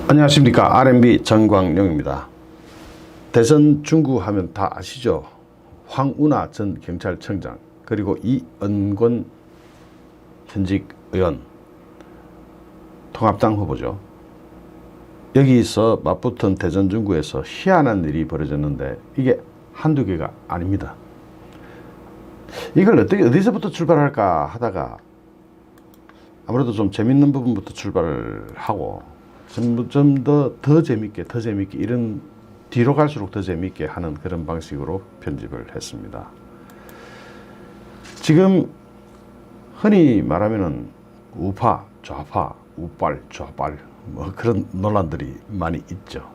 안녕하십니까. R&B 정광용입니다. 대선 중구 하면 다 아시죠? 황운하 전 경찰청장, 그리고 이은권 현직 의원, 통합당 후보죠. 여기서 맞붙은 대전 중구에서 희한한 일이 벌어졌는데 이게 한두 개가 아닙니다. 이걸 어디서부터 출발할까 하다가 아무래도 좀 재밌는 부분부터 출발하고 좀 더 재밌게 이런 뒤로 갈수록 더 재밌게 하는 그런 방식으로 편집을 했습니다. 지금 흔히 말하면은 우파, 좌파, 우빨, 좌빨 뭐 그런 논란들이 많이 있죠.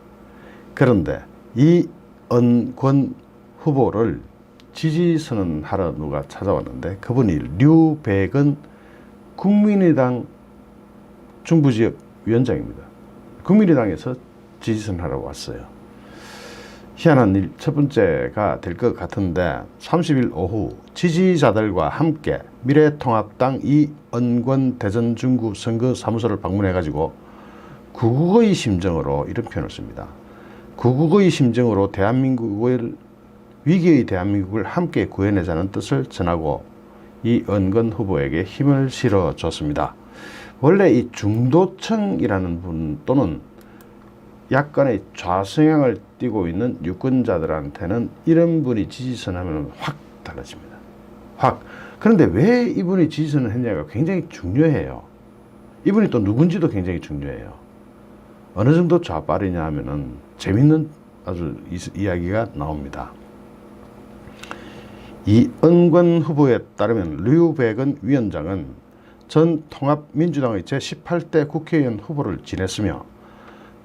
그런데 이은권 후보를 지지선언하러 누가 찾아왔는데 그분이 류백은 국민의당 중부지역 위원장입니다. 국민의당에서 지지선언하러 왔어요. 희한한 일 첫 번째가 될 것 같은데 30일 오후 지지자들과 함께 미래통합당 이은권 대전 중구 선거 사무소를 방문해 가지고 구국의 심정으로 이런 표현을 씁니다. 구국의 심정으로 대한민국을 위기의 대한민국을 함께 구해내자는 뜻을 전하고 이은권 후보에게 힘을 실어줬습니다. 원래 이 중도층이라는 분 또는 약간의 좌성향을 띠고 있는 유권자들한테는 이런 분이 지지선언하면 확 달라집니다. 확. 그런데 왜 이분이 지지선언을 했냐가 굉장히 중요해요. 이분이 또 누군지도 굉장히 중요해요. 어느 정도 좌빨이냐 하면은 재밌는 아주 이야기가 나옵니다. 이은권 후보에 따르면 류백은 위원장은 전 통합민주당의 제18대 국회의원 후보를 지냈으며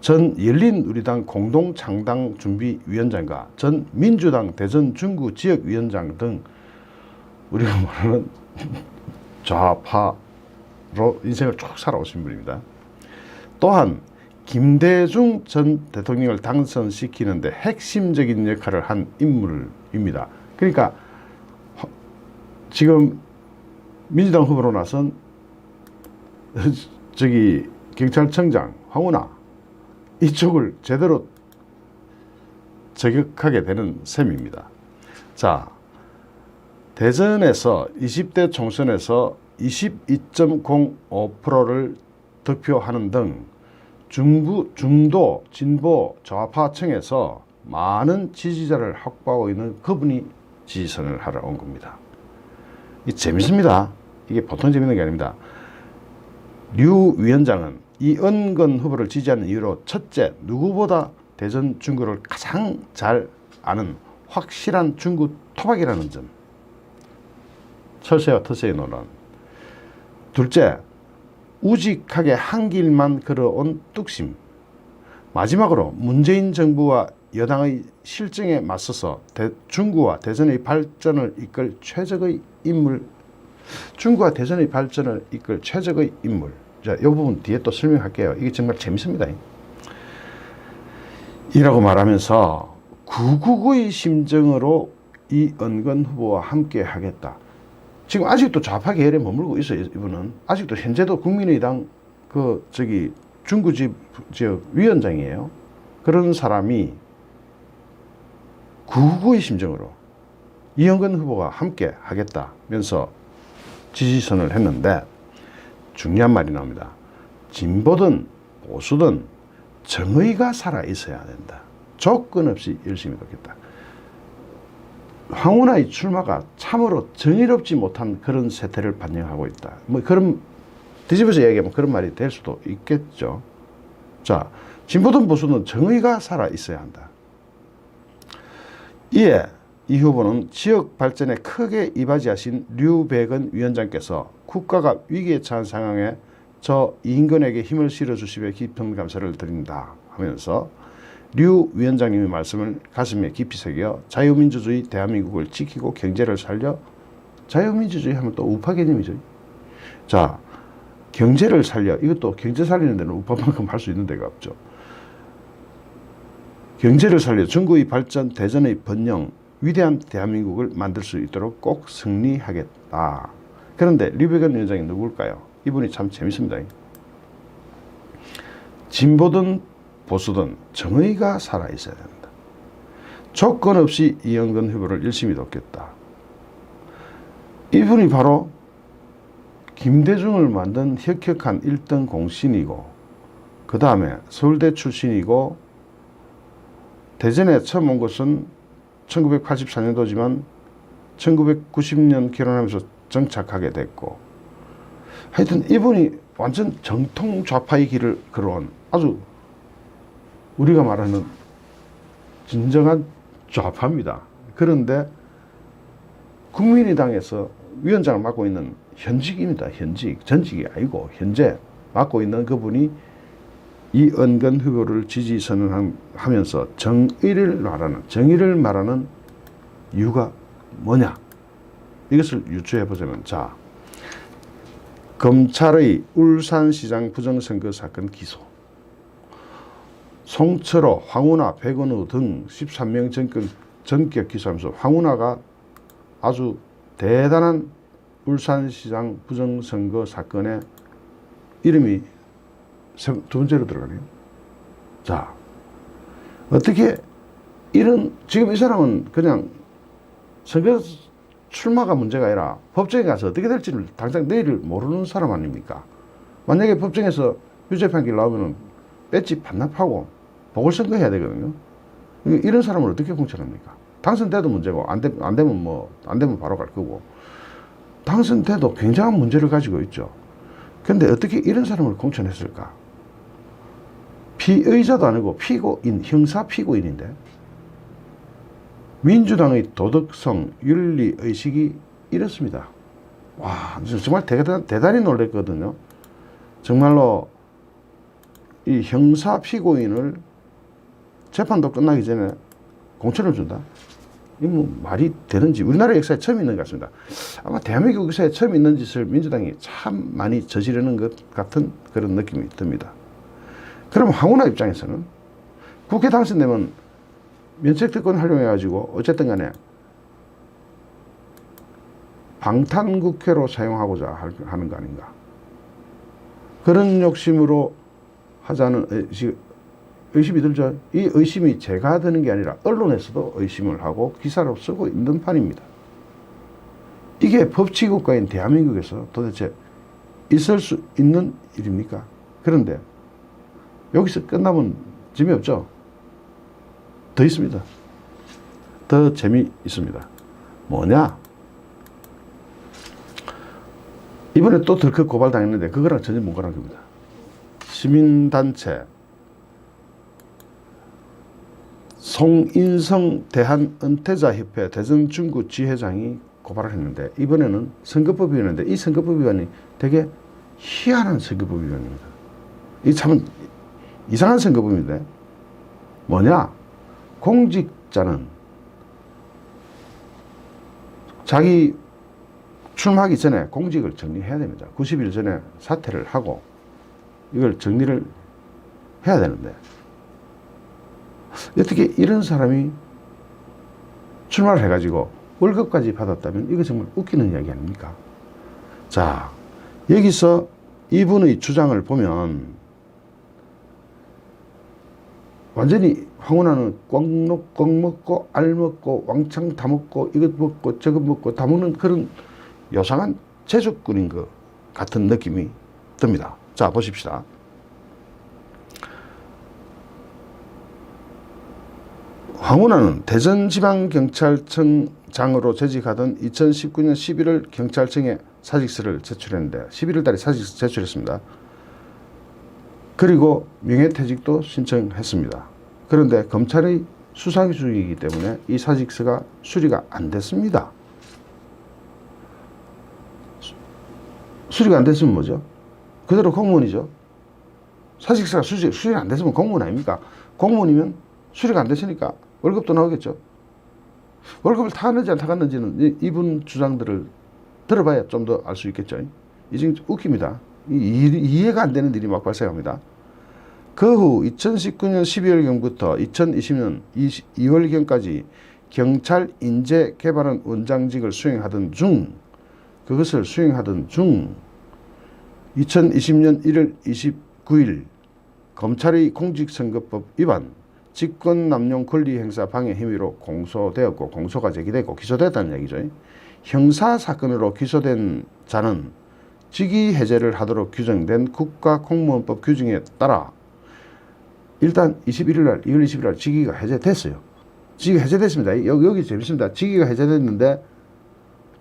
전 열린우리당 공동창당준비위원장과 전 민주당 대전 중구 지역위원장 등 우리가 말하는 좌파로 인생을 쭉 살아오신 분입니다. 또한 김대중 전 대통령을 당선시키는데 핵심적인 역할을 한 인물입니다. 그러니까 지금 민주당 후보로 나선 경찰청장 황운하 이쪽을 제대로 저격하게 되는 셈입니다. 자, 대전에서 20대 총선에서 22.05%를 득표하는 등 중도, 진보, 좌파층에서 많은 지지자를 확보하고 있는 그분이 지지선을 하러 온 겁니다. 이 재밌습니다. 이게 보통 재밌는 게 아닙니다. 류 위원장은 이은권 후보를 지지하는 이유로 첫째, 누구보다 대전 중구를 가장 잘 아는 확실한 중구 토박이라는 점. 철새와 터새의 논란. 둘째, 우직하게 한 길만 걸어온 뚝심. 마지막으로 문재인 정부와 여당의 실정에 맞서서 중구와 대전의 발전을 이끌 최적의 인물. 중구와 대전의 발전을 이끌 최적의 인물. 자, 이 부분 뒤에 또 설명할게요. 이게 정말 재밌습니다. 이라고 말하면서 구국의 심정으로 이은권 후보와 함께 하겠다. 지금 아직도 좌파 계열에 머물고 있어요. 이분은 아직도 현재도 국민의당 중구 지역 위원장이에요. 그런 사람이 구국의 심정으로 이은권 후보가 함께 하겠다면서 지지선을 했는데 중요한 말이 나옵니다. 진보든 보수든 정의가 살아있어야 된다. 조건 없이 열심히 돕겠다. 황운하의 출마가 참으로 정의롭지 못한 그런 세태를 반영하고 있다. 뭐 그런 뒤집어서 얘기하면 그런 말이 될 수도 있겠죠. 자, 진보든 보수든 정의가 살아있어야 한다. 이에 이 후보는 지역 발전에 크게 이바지하신 류백은 위원장께서 국가가 위기에 처한 상황에 저 이인권에게 힘을 실어주시며 깊은 감사를 드린다 하면서 류 위원장님의 말씀을 가슴에 깊이 새겨 자유민주주의 대한민국을 지키고 경제를 살려, 자유민주주의 하면 또 우파 개념이죠. 자, 경제를 살려, 이것도 경제 살리는 데는 우파만큼 할 수 있는 데가 없죠. 경제를 살려 중구의 발전, 대전의 번영, 위대한 대한민국을 만들 수 있도록 꼭 승리하겠다. 그런데 류백은 위원장이 누굴까요? 이분이 참 재밌습니다. 진보든 보수든 정의가 살아있어야 된다. 조건 없이 이현근 후보를 열심히 돕겠다. 이분이 바로 김대중을 만든 혁혁한 1등 공신이고, 그 다음에 서울대 출신이고, 대전에 처음 온 것은 1984년도지만 1990년 결혼하면서 정착하게 됐고, 하여튼 이분이 완전 정통 좌파의 길을 걸어온 아주 우리가 말하는 진정한 좌파입니다. 그런데 국민의당에서 위원장을 맡고 있는 현직입니다. 현직. 전직이 아니고 현재 맡고 있는 그분이 이은근 후보를 지지 선언하면서 정의를 말하는 이유가 뭐냐? 이것을 유추해 보자면, 자, 검찰의 울산시장 부정선거 사건 기소, 송철호, 황운하, 백은우 등 13명 전격 기소하면서 황운하가 아주 대단한 울산시장 부정선거 사건에 이름이 두 번째로 들어가네요. 자, 어떻게 지금 이 사람은 그냥 선거 출마가 문제가 아니라 법정에 가서 어떻게 될지를 당장 내일을 모르는 사람 아닙니까? 만약에 법정에서 유죄 판결 나오면 배지 반납하고 보궐선거 해야 되거든요. 이런 사람을 어떻게 공천합니까? 당선돼도 문제고, 안 되면 바로 갈 거고, 당선돼도 굉장한 문제를 가지고 있죠. 근데 어떻게 이런 사람을 공천했을까? 피의자도 아니고 피고인, 형사 피고인인데, 민주당의 도덕성, 윤리의식이 이렇습니다. 와, 정말 대단히 놀랐거든요. 정말로 이 형사 피고인을 재판도 끝나기 전에 공천을 준다? 이 뭐 말이 되는지, 우리나라 역사에 처음 있는 것 같습니다. 아마 대한민국 역사에 처음 있는 짓을 민주당이 참 많이 저지르는 것 같은 그런 느낌이 듭니다. 그럼 황운하 입장에서는 국회 당선되면 면책특권 활용해가지고 어쨌든 간에 방탄국회로 사용하고자 하는 거 아닌가. 그런 욕심으로 하자는 의심이 들죠. 이 의심이 제가 드는 게 아니라 언론에서도 의심을 하고 기사로 쓰고 있는 판입니다. 이게 법치국가인 대한민국에서 도대체 있을 수 있는 일입니까? 그런데 여기서 끝나면 재미없죠. 더 있습니다. 더 재미있습니다. 뭐냐? 이번에 또 덜컥 고발당했는데 그거랑 전혀 무관한 겁니다. 시민단체 송인성 대한은퇴자협회 대전중구 지회장이 고발을 했는데, 이번에는 선거법위원회인데, 이 선거법위원회 되게 희한한 선거법위원회입니다. 이 참 이상한 선거법인데, 뭐냐? 공직자는 자기 출마하기 전에 공직을 정리해야 됩니다. 90일 전에 사퇴를 하고 이걸 정리를 해야 되는데, 어떻게 이런 사람이 출마를 해가지고 월급까지 받았다면 이거 정말 웃기는 이야기 아닙니까? 자, 여기서 이분의 주장을 보면 완전히 황운하는 꽉 먹고 알 먹고 왕창 다 먹고 이것 먹고 저것 먹고 다 먹는 그런 요상한 제주꾼인 것 같은 느낌이 듭니다. 자, 보십시다. 황운하는 대전지방경찰청장으로 재직하던 2019년 11월 경찰청에 사직서를 제출했는데, 11월 달에 사직서 제출했습니다. 그리고 명예퇴직도 신청했습니다. 그런데 검찰의 수사 중이기 때문에 이 사직서가 수리가 안 됐습니다. 수리가 안 됐으면 뭐죠? 그대로 공무원이죠. 사직서가 수리가 안 됐으면 공무원 아닙니까? 공무원이면 수리가 안 됐으니까 월급도 나오겠죠. 월급을 타갔는지 안 타갔는지는 이분 주장들을 들어봐야 좀 더 알 수 있겠죠. 이제 웃깁니다. 이해가 안 되는 일이 막 발생합니다. 그 후 2019년 12월경부터 2020년 2월경까지 경찰 인재개발원 원장직을 수행하던 중, 2020년 1월 29일 검찰의 공직선거법 위반, 직권남용 권리행사 방해 혐의로 공소되었고 공소가 제기되고 기소됐다는 얘기죠. 형사사건으로 기소된 자는 직위해제를 하도록 규정된 국가공무원법 규정에 따라 일단 21일 날 2월 20일 날 직위가 해제됐어요. 직위 해제됐습니다. 여기 재밌습니다. 직위가 해제됐는데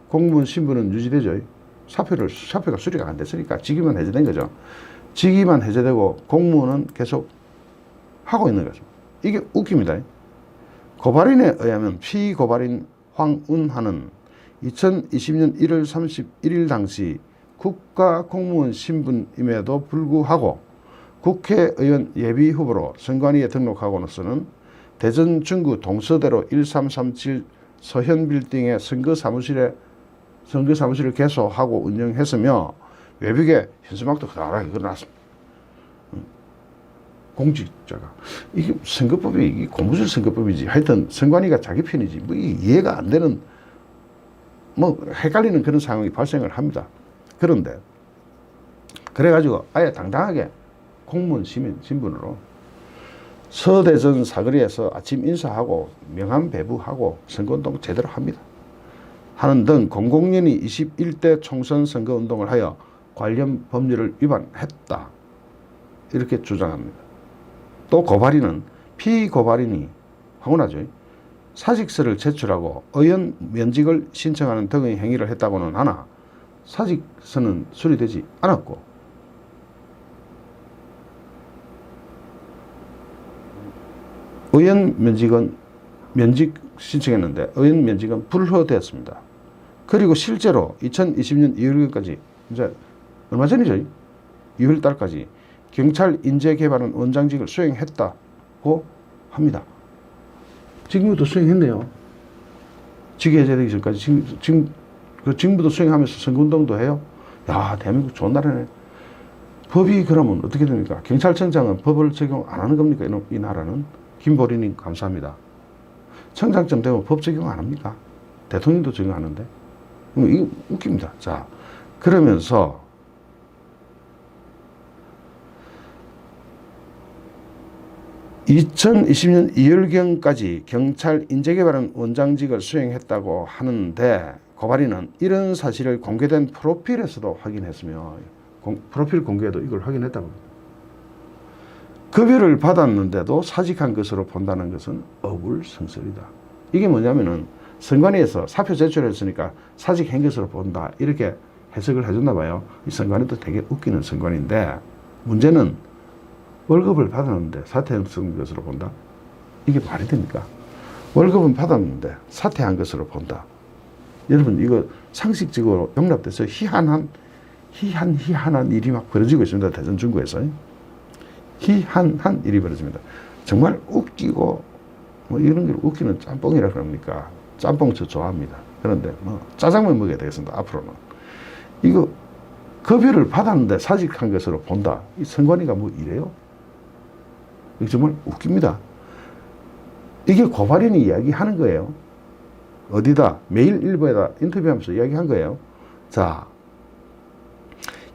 공무원 신분은 유지되죠. 사표가 수리가 안 됐으니까 직위만 해제된 거죠. 직위만 해제되고 공무원은 계속 하고 있는 거죠. 이게 웃깁니다. 고발인에 의하면 피고발인 황운하는 2020년 1월 31일 당시 국가공무원 신분임에도 불구하고 국회의원 예비후보로 선관위에 등록하고는 대전 중구 동서대로 1337 서현빌딩의 선거사무실을 개소하고 운영했으며 외벽에 현수막도 그다랗게 그려놨습니다. 공직자가 이게 선거법이 이게 고무줄 선거법이지 하여튼 선관위가 자기 편이지 뭐 이해가 안 되는 뭐 헷갈리는 그런 상황이 발생을 합니다. 그런데 그래가지고 아예 당당하게 공무원 시민 신분으로 서대전 사거리에서 아침 인사하고 명함 배부하고 선거운동 제대로 합니다. 하는 등 공공연히 21대 총선 선거운동을 하여 관련 법률을 위반했다. 이렇게 주장합니다. 또 고발인은 피고발인이 황운하죠. 사직서를 제출하고 의원 면직을 신청하는 등의 행위를 했다고는 하나 사직서는 수리되지 않았고 의원 면직 신청했는데 의원 면직은 불허되었습니다. 그리고 실제로 2020년 2월까지 이제 얼마 전이죠. 2월 달까지 경찰 인재개발원 원장직을 수행했다고 합니다. 지금부터 수행했네요. 직위 해제되기 전까지 지금 그 직무도 수행하면서 선거운동도 해요. 야, 대한민국 좋은 나라네. 법이 그러면 어떻게 됩니까? 경찰청장은 법을 적용 안 하는 겁니까? 이 나라는. 김보리님 감사합니다. 청장쯤 되면 법 적용 안 합니까? 대통령도 적용하는데. 이거 웃깁니다. 자, 그러면서 2020년 2월경까지 경찰 인재개발원 원장직을 수행했다고 하는데 고발인은 이런 사실을 공개된 프로필에서도 확인했으며 프로필 공개에도 이걸 확인했다고 합니다. 급여를 받았는데도 사직한 것으로 본다는 것은 어불성설이다. 이게 뭐냐면은 선관위에서 사표 제출했으니까 사직한 것으로 본다. 이렇게 해석을 해줬나 봐요. 이 선관위도 되게 웃기는 선관위인데 문제는 월급을 받았는데 사퇴한 것으로 본다. 이게 말이 됩니까? 월급은 받았는데 사퇴한 것으로 본다. 여러분 이거 상식적으로 용납돼서 희한한 일이 막 벌어지고 있습니다. 대전 중구에서. 희한한 일이 벌어집니다. 정말 웃기고 뭐 이런 걸 웃기는 짬뽕이라 그럽니까? 짬뽕 저 좋아합니다. 그런데 뭐 짜장면 먹어야 되겠습니다. 앞으로는. 이거 급여를 받았는데 사직한 것으로 본다. 이 선관위가 뭐 이래요? 이거 정말 웃깁니다. 이게 고발인이 이야기하는 거예요. 어디다 매일일보에다 인터뷰하면서 이야기한 거예요. 자,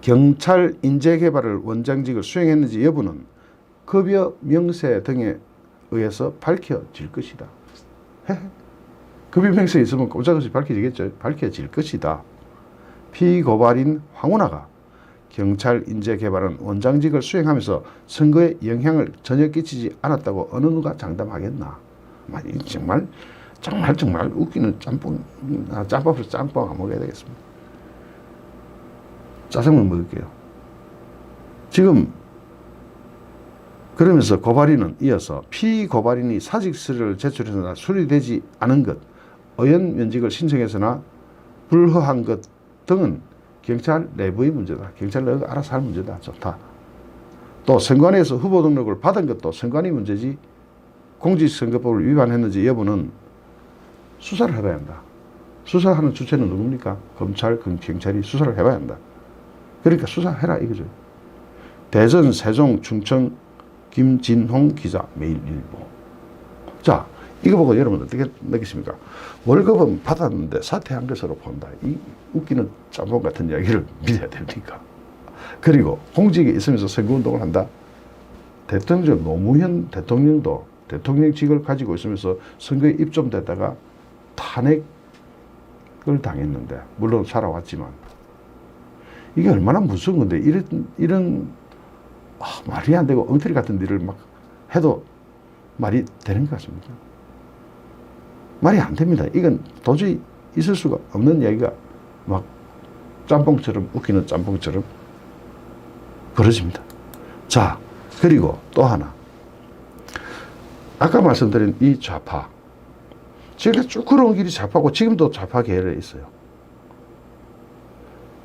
경찰 인재개발을 원장직을 수행했는지 여부는 급여 명세 등에 의해서 밝혀질 것이다. 급여 명세에 있으면 꼼짝없이 밝혀지겠죠. 밝혀질 것이다. 피고발인 황운하가 경찰 인재개발은 원장직을 수행하면서 선거에 영향을 전혀 끼치지 않았다고 어느 누가 장담하겠나. 정말 웃기는 짬밥을 짬뽕 안 먹어야 되겠습니다. 짜장면 먹을게요. 지금 그러면서 고발인은 이어서 피고발인이 사직서를 제출해서나 수리되지 않은 것, 의원 면직을 신청해서나 불허한 것 등은 경찰 내부의 문제다. 경찰 내가 알아서 할 문제다. 좋다. 또 선관위에서 후보 등록을 받은 것도 선관위 문제지 공직선거법을 위반했는지 여부는 수사를 해봐야 한다. 수사하는 주체는 누굽니까? 검찰, 경찰이 수사를 해봐야 한다. 그러니까 수사해라 이거죠. 대전, 세종, 충청, 김진홍 기자, 매일일보. 자, 이거 보고 여러분 어떻게 느끼십니까? 월급은 받았는데 사퇴한 것으로 본다. 이 웃기는 짬뽕 같은 이야기를 믿어야 됩니까? 그리고 공직에 있으면서 선거운동을 한다. 대통령 노무현 대통령도 대통령직을 가지고 있으면서 선거에 입점되다가 탄핵을 당했는데, 물론 살아왔지만 이게 얼마나 무서운 건데, 이런 말이 안 되고 엉터리 같은 일을 막 해도 말이 되는 것 같습니까? 말이 안 됩니다. 이건 도저히 있을 수가 없는 이야기가 막 짬뽕처럼, 웃기는 짬뽕처럼 벌어집니다. 자, 그리고 또 하나, 아까 말씀드린 이 좌파, 제가 쭉 걸어온 길이 좌파고 지금도 좌파 계열에 있어요.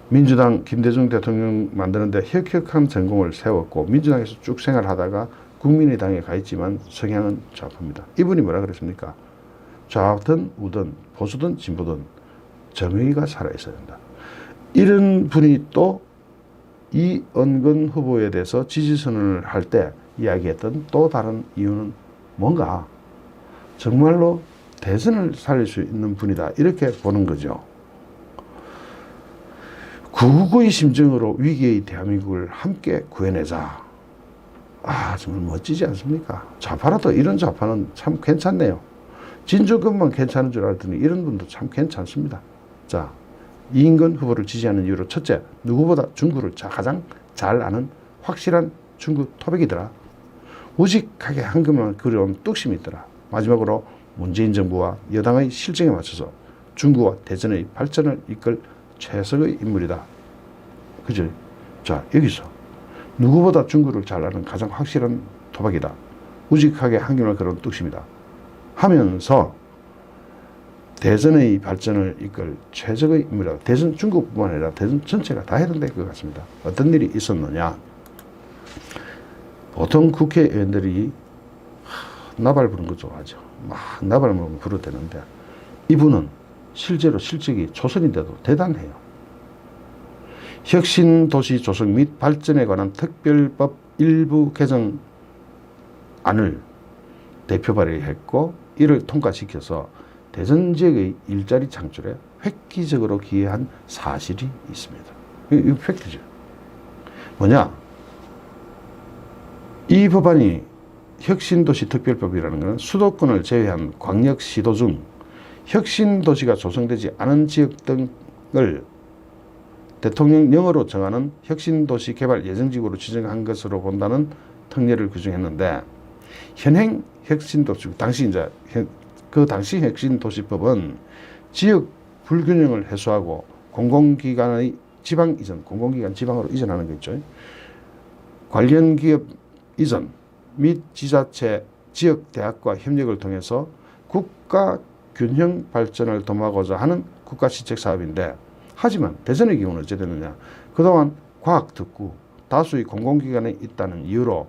민주당 김대중 대통령 만드는데 혁혁한 전공을 세웠고 민주당에서 쭉 생활하다가 국민의당에 가 있지만 성향은 좌파입니다. 이분이 뭐라 그랬습니까? 좌든 우든 보수든 진보든 정의가 살아있어야 된다. 이런 분이 또 이은근 후보에 대해서 지지선언을 할 때 이야기했던 또 다른 이유는 뭔가 정말로 대선을 살릴 수 있는 분이다, 이렇게 보는 거죠. 구구의 심정으로 위기의 대한민국을 함께 구해내자. 정말 멋지지 않습니까? 좌파라도 이런 좌파는 참 괜찮네요. 진주권만 괜찮은 줄 알았더니 이런 분도 참 괜찮습니다. 자, 이인근 후보를 지지하는 이유로, 첫째, 누구보다 중구를 가장 잘 아는 확실한 중구 토백이더라. 우직하게 한금을 그려온 뚝심이 있더라. 마지막으로 문재인 정부와 여당의 실정에 맞춰서 중구와 대전의 발전을 이끌 최석의 인물이다. 그죠? 자, 여기서 누구보다 중구를 잘 아는 가장 확실한 토박이다. 우직하게 한금을 그려온 뚝심이다. 하면서 대전의 발전을 이끌 최적의 인물이다. 대전 중구뿐만 아니라 대전 전체가 다 해당될 것 같습니다. 어떤 일이 있었느냐? 보통 국회의원들이 나발 부르는 거 좋아하죠. 막 나발만 부르도 되는데, 이분은 실제로 실적이 조선인데도 대단해요. 혁신도시 조성 및 발전에 관한 특별법 일부 개정안을 대표 발의했고 이를 통과시켜서 대전 지역의 일자리 창출에 획기적으로 기여한 사실이 있습니다. 이거 팩트죠. 뭐냐? 이 법안이 혁신도시 특별법이라는 것은 수도권을 제외한 광역시도 중 혁신도시가 조성되지 않은 지역 등을 대통령령으로 정하는 혁신도시 개발 예정지구로 지정한 것으로 본다는 특례를 규정했는데, 현행 혁신도시, 그 당시 혁신도시법은 지역 불균형을 해소하고 공공기관의 지방 이전, 공공기관 지방으로 이전하는 거 있죠. 관련 기업 이전 및 지자체, 지역 대학과 협력을 통해서 국가 균형 발전을 도모하고자 하는 국가시책 사업인데, 하지만 대전의 경우는 어찌 됐느냐? 그동안 과학특구, 다수의 공공기관에 있다는 이유로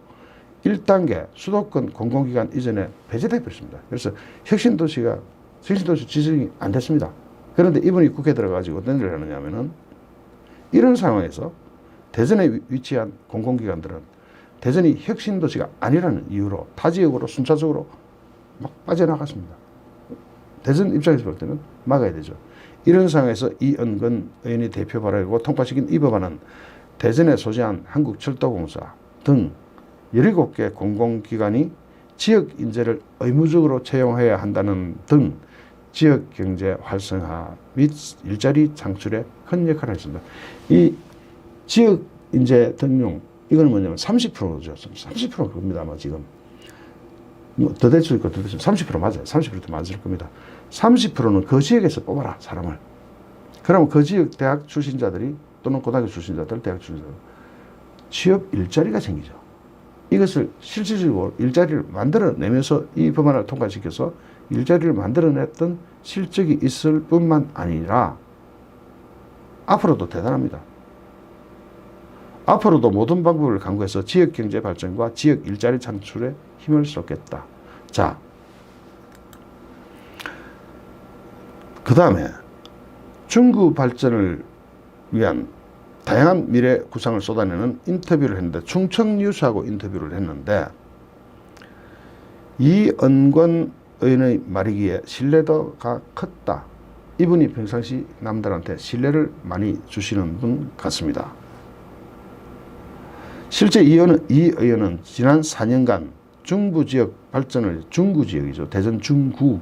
1단계 수도권 공공기관 이전에 배제돼 버렸습니다. 그래서 혁신도시 지정이 안 됐습니다. 그런데 이분이 국회에 들어가지고 어떤 일을 하느냐면은, 이런 상황에서 대전에 위치한 공공기관들은 대전이 혁신도시가 아니라는 이유로 타 지역으로 순차적으로 막 빠져나갔습니다. 대전 입장에서 볼 때는 막아야 되죠. 이런 상황에서 이은근 의원이 대표 발의하고 통과시킨 이 법안은 대전에 소재한 한국철도공사 등 17개 공공기관이 지역 인재를 의무적으로 채용해야 한다는 등 지역 경제 활성화 및 일자리 창출에 큰 역할을 했습니다. 이 지역 인재 등용, 이거는 뭐냐면 30%죠. 30% 겁니다. 아마 지금. 더 될 수 있고 더 될 수 있고 30% 맞아요. 30% 맞을 겁니다. 30%는 그 지역에서 뽑아라, 사람을. 그러면 그 지역 대학 출신자들이, 또는 고등학교 출신자들, 대학 출신자들, 취업 일자리가 생기죠. 이것을 실질적으로 일자리를 만들어내면서 이 법안을 통과시켜서 일자리를 만들어냈던 실적이 있을 뿐만 아니라 앞으로도 대단합니다. 앞으로도 모든 방법을 강구해서 지역 경제 발전과 지역 일자리 창출에 힘을 쏟겠다. 자, 그 다음에 중구 발전을 위한 다양한 미래 구상을 쏟아내는 인터뷰를 했는데, 충청뉴스하고 인터뷰를 했는데, 이은권 의원의 말이기에 신뢰도가 컸다. 이분이 평상시 남들한테 신뢰를 많이 주시는 분 같습니다. 실제 이 의원은 지난 4년간 중부 지역 발전을, 중구 지역이죠. 대전 중구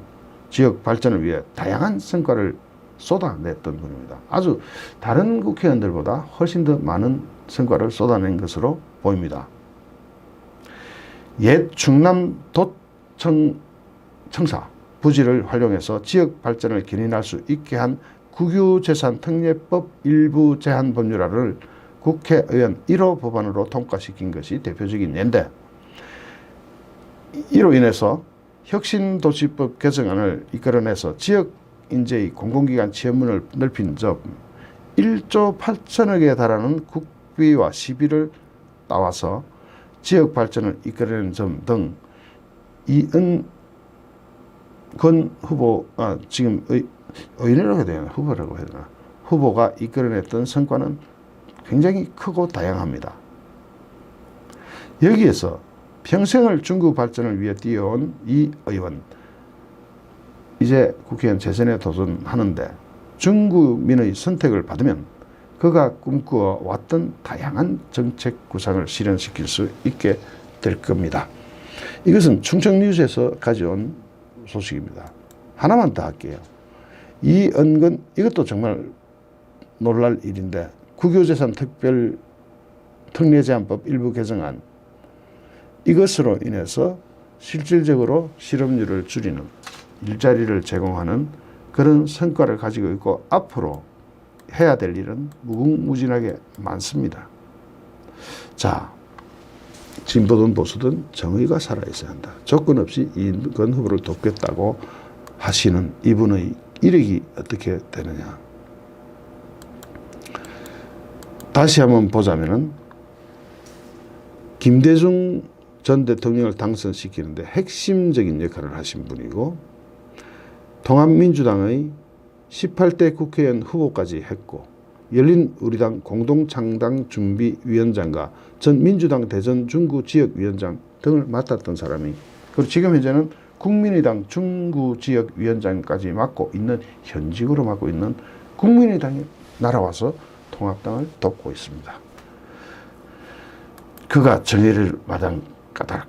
지역 발전을 위해 다양한 성과를 쏟아냈던 분입니다. 아주 다른 국회의원들보다 훨씬 더 많은 성과를 쏟아낸 것으로 보입니다. 옛 충남도청사 부지를 활용해서 지역 발전을 견인할 수 있게 한 국유재산 특례법 일부 제한 법률안을 국회의원 1호 법안으로 통과시킨 것이 대표적인 예인데, 이로 인해서 혁신도시법 개정안을 이끌어내서 지역 인재의 공공기관 지원문을 넓힌 점, 1조 8천억에 달하는 국비와 시비를 따와서 지역 발전을 이끌어낸 점 등 이은권 후보, 지금 의원이라고 해야 되나, 후보라고 해야 되나, 후보가 이끌어냈던 성과는 굉장히 크고 다양합니다. 여기에서 평생을 중구 발전을 위해 뛰어온 이 의원, 이제 국회의원 재선에 도전하는데 중구민의 선택을 받으면 그가 꿈꾸어 왔던 다양한 정책 구상을 실현시킬 수 있게 될 겁니다. 이것은 충청뉴스에서 가져온 소식입니다. 하나만 더 할게요. 이은근, 이것도 정말 놀랄 일인데, 국유재산 특례제한법 일부 개정안, 이것으로 인해서 실질적으로 실업률을 줄이는, 일자리를 제공하는 그런 성과를 가지고 있고, 앞으로 해야 될 일은 무궁무진하게 많습니다. 자, 진보든 보수든 정의가 살아있어야 한다. 조건 없이 이인권 후보를 돕겠다고 하시는 이분의 이력이 어떻게 되느냐. 다시 한번 보자면은, 김대중 전 대통령을 당선시키는데 핵심적인 역할을 하신 분이고, 통합민주당의 18대 국회의원 후보까지 했고, 열린우리당 공동창당준비위원장과 전 민주당 대전 중구 지역위원장 등을 맡았던 사람이, 그리고 지금 현재는 국민의당 중구 지역위원장까지 맡고 있는, 현직으로 맡고 있는 국민의당에 날아와서 통합당을 돕고 있습니다. 그가 정의를 마당까닥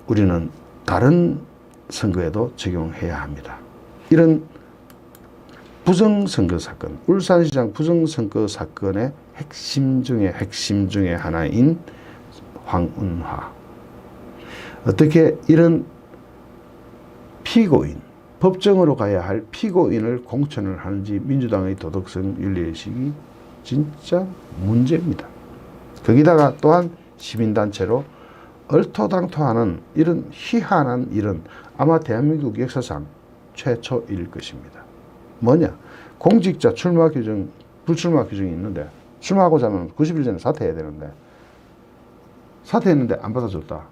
우리는 다른 선거에도 적용해야 합니다. 이런 부정선거 사건, 울산시장 부정선거 사건의 핵심 중에 하나인 황운하. 어떻게 이런 피고인, 법정으로 가야 할 피고인을 공천을 하는지 민주당의 도덕성 윤리의식이 진짜 문제입니다. 거기다가 또한 시민단체로 얼토당토하는 이런 희한한 일은 아마 대한민국 역사상 최초일 것입니다. 뭐냐? 공직자 출마 규정, 불출마 규정이 있는데, 출마하고자 하면 90일 전에 사퇴해야 되는데, 사퇴했는데 안 받아줬다.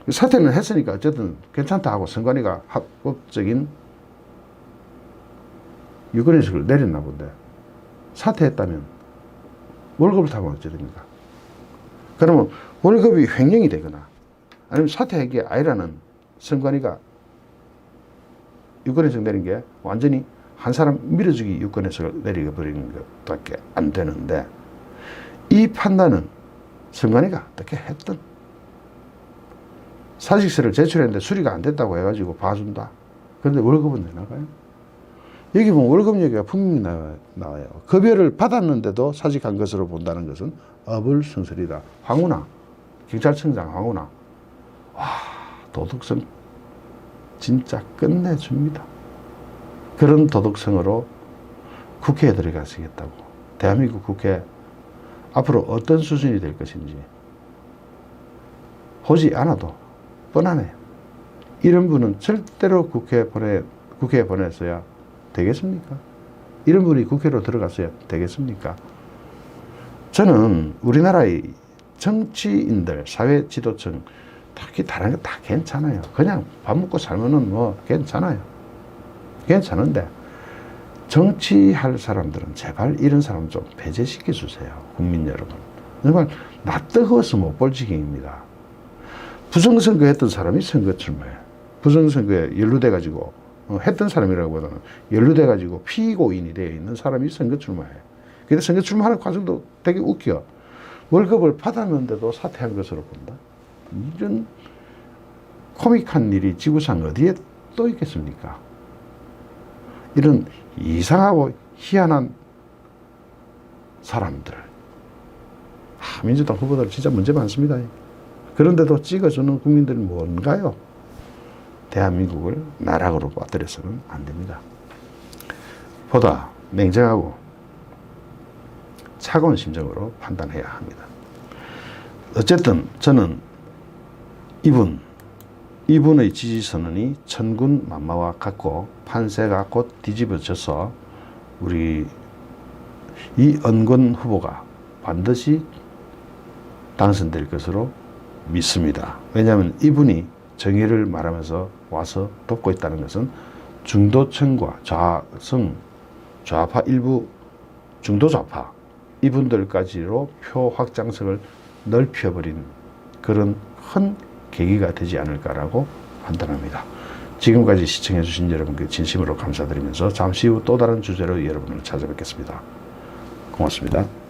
사퇴는 했으니까 어쨌든 괜찮다 하고 선관위가 합법적인 유권인식을 내렸나 본데, 사퇴했다면 월급을 타면 어찌 됩니까? 그러면 월급이 횡령이 되거나 아니면 사퇴한 게 아니라는 선관위가 유권인식 내린 게 완전히 한 사람 밀어주기 유권인식을 내려버리는 것밖에 안 되는데, 이 판단은 선관위가 어떻게 했든 사직서를 제출했는데 수리가 안 됐다고 해가지고 봐준다. 그런데 월급은 왜 나가요? 여기 보면 월급 얘기가 분명히 나와요. 급여를 받았는데도 사직한 것으로 본다는 것은 어불성설이다. 황운하, 경찰청장 황운하. 와, 도덕성 진짜 끝내줍니다. 그런 도덕성으로 국회에 들어가시겠다고. 대한민국 국회 앞으로 어떤 수준이 될 것인지 보지 않아도 뻔하네. 이런 분은 절대로 국회에 보냈어야 되겠습니까? 이런 분이 국회로 들어갔어야 되겠습니까? 저는 우리나라의 정치인들, 사회 지도층, 특히 다른 거 다 괜찮아요. 그냥 밥 먹고 살면은 뭐 괜찮아요. 괜찮은데, 정치할 사람들은 제발 이런 사람 좀 배제시켜 주세요. 국민 여러분. 정말 낯뜨거워서 못 볼 지경입니다. 부정선거 했던 사람이 선거 출마해. 부정선거에 연루돼가지고, 했던 사람이라고 보다는 연루돼가지고 피고인이 되어 있는 사람이 선거 출마해. 근데 선거 출마하는 과정도 되게 웃겨. 월급을 받았는데도 사퇴한 것으로 본다. 이런 코믹한 일이 지구상 어디에 또 있겠습니까? 이런 이상하고 희한한 사람들. 민주당 후보들 진짜 문제 많습니다. 그런데도 찍어주는 국민들이 뭔가요? 대한민국을 나락으로 빠뜨려서는 안 됩니다. 보다 냉정하고 차가운 심정으로 판단해야 합니다. 어쨌든 저는 이분의 지지선언이 천군만마와 같고 판세가 곧 뒤집어져서 우리 이은권 후보가 반드시 당선될 것으로 믿습니다. 왜냐하면 이분이 정의를 말하면서 와서 돕고 있다는 것은 중도층과 좌파 일부 중도좌파 이분들까지로 표 확장성을 넓혀버린 그런 큰 계기가 되지 않을까라고 판단합니다. 지금까지 시청해 주신 여러분께 진심으로 감사드리면서 잠시 후 또 다른 주제로 여러분을 찾아뵙겠습니다. 고맙습니다.